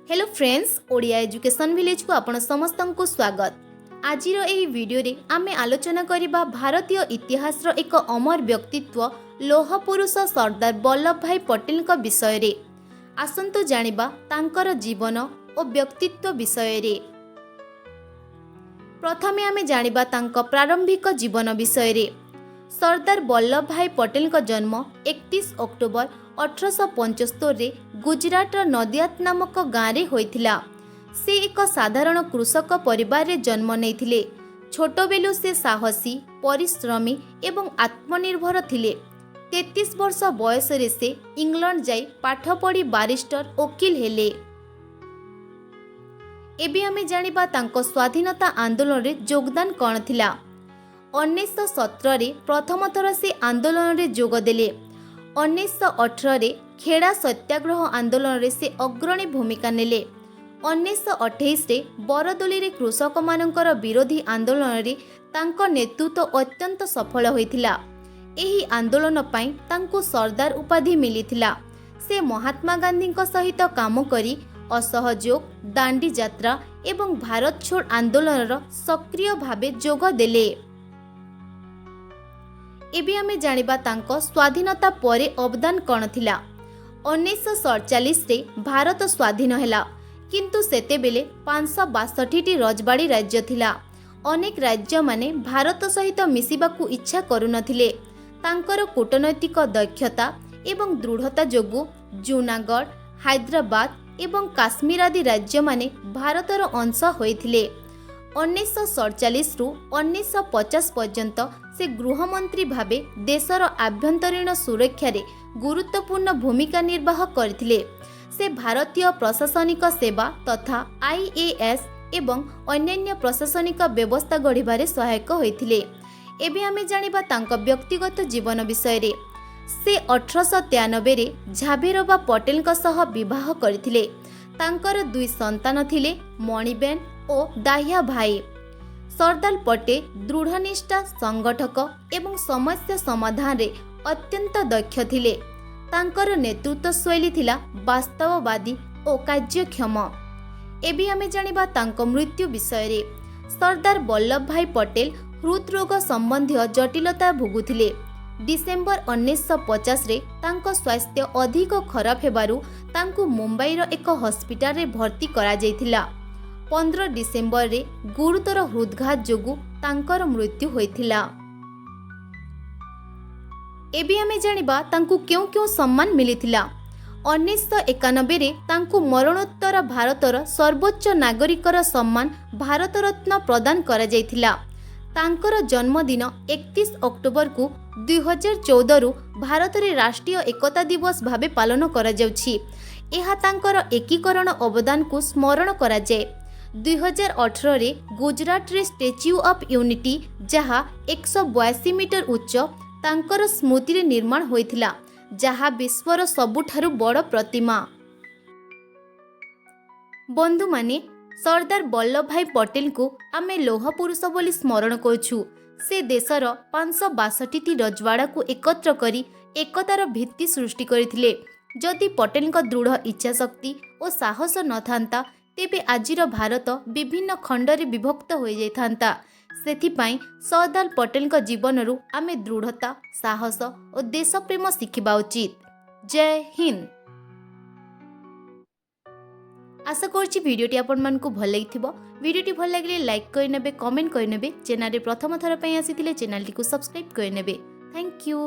Hello friends, Odia education village को आपण समस्त को स्वागत। आज वीडियो रे आमे आलोचना करिबा भारतीय इतिहास एक अमर व्यक्तित्व लौह पुरुष सरदार वल्लभ भाई पटेल का विषय रे। आसंतु जानिबा तांकर जीवन और व्यक्तित्व विषय रे। प्रथमे आमे जानिबा तांको प्रारंभिक जीवन विषय रे। सरदार वल्लभ भाई पटेल का जन्म 31 अक्टोबर 1875 रे गुजरात नदियात नामक गाँव रे होइथिला। से एक साधारण कृषक परिवार रे जन्म नेइथिले। छोट बेलु से साहसी, परिश्रमी एवं आत्मनिर्भर थिले। 33 वर्ष बयस रे से इंग्लैंड जाई पाठ पढ़ी बारिस्टर वकील हेले। एबे आमे जानिबा तांको स्वाधीनता आंदोलन रे योगदान कौन थिला। 1917 रे प्रथम थर से आंदोलन रे जोग देले। 1918 रे खेड़ा सत्याग्रह आंदोलन रे से अग्रणी भूमिका नेले। 1928 रे बरदोली रे कृषक मानकर विरोधी आंदोलन रे तांको नेतृत्व अत्यंत सफल होइथिला। एही आंदोलन पई तांको सरदार उपाधि मिलिथिला। से महात्मा गांधी सहित काम करी असहयोग, दांडी यात्रा एवं भारत छोड़ आंदोलन सक्रिय भावे जोग देले। एबे आमे जानिबा तांको स्वाधीनता परे अवदान कौन थिला। 1947 रे भारत स्वाधीन हैला, किंतु सेतेबेले 562 रजबाड़ी राज्य थिला। अनेक राज्य माने भारत सहित मिसिबाकू इच्छा करुनथिले। तांकर कूटनैतिक दक्षता एवं दृढ़ता जोगु जूनागढ़, हैदराबाद एवं काश्मीर आदि राज्य माने भारतर अंश होइथिले। 1947 रु 1950 पर्यंत से गृहमंत्री भावे देशर आभ्यंतरीण सुरक्षा रे गुरुत्वपूर्ण भूमिका निर्वाह करथिले। से भारतीय प्रशासनिक सेवा तथा आईएएस एवं अन्यान्य प्रशासनिक व्यवस्था गढ़िबारे सहायक होइथिले। एबे आमे जानिबा तांको व्यक्तिगत जीवन विषय रे। से 1893 रे झाबेरबा पटेल का सह विवाह करथिले। तांकर 2 संतान थिले, मणिबेन और दाहिया भाई। सरदार पटेल दृढ़निष्ठा, संगठक एवं समस्या समाधान रे अत्यंत दक्ष थिले। तांकर नेतृत्व शैली थिला वास्तववादी और कार्यक्षम। एबे आमे जानिबा तांको मृत्यु विषय रे। सरदार वल्लभ भाई पटेल हृदरोग संबंधी जटिलता भोगुथिले। डिसेम्बर 1950 रे तांको स्वास्थ्य अधिक खराब हेबारु तांको मुंबईर एक हॉस्पिटल रे भर्ती करा जायथिला। 15 डिसेम्बर रे गुरुतर हृदघात जोगु तांकर मृत्यु होइथिला। एबे आमे जानिबा तांको क्यों सम्मान मिलिथिला। 1991 रे तांको मरणोत्तर भारतर सर्वोच्च नागरिकर सम्मान भारत रत्न प्रदान करा जायथिला। तांकर जन्मदिन 31 अक्टोबर को 2014 रु भारत रे राष्ट्रीय एकता दिवस भावे पालन करा जाउछि। एहा तांकर एकीकरण अवदान को स्मरण करा जाय। 2018 रे गुजरात रे स्टैच्यू ऑफ यूनिटी जहा 182 मीटर उच्च तांकर स्मृति रे निर्माण होइथिला, जहा विश्वर सबुठारु बड़ प्रतिमा। बंधु माने, सरदार वल्लभ भाई पटेल को आमे लौह पुरुष बोली स्मरण करछु। से देशर 562 रजवाड़ा को एकत्र करी एकतार भित्ति सृष्टि करथिले। जदि पटेल का दृढ़ इच्छा शक्ति और साहस न थांता तेबे आजिर भारत विभिन्न खंडरे विभक्त हो जाइथांता। सेथिपाई सरदार पटेल का जीवन रु आमे दृढ़ता, साहस और देशप्रेम शिखिबा उचित। जय हिंद। आशा करछि भिडियोटी आपण मानकु भल लागिथिबो। भिडियोटी भल लागले लाइक करनेबे, कमेंट करनेबे। चैनल रे प्रथम थर पई आसीथिले चैनल टी को सब्सक्राइब करनेबे। Thank you.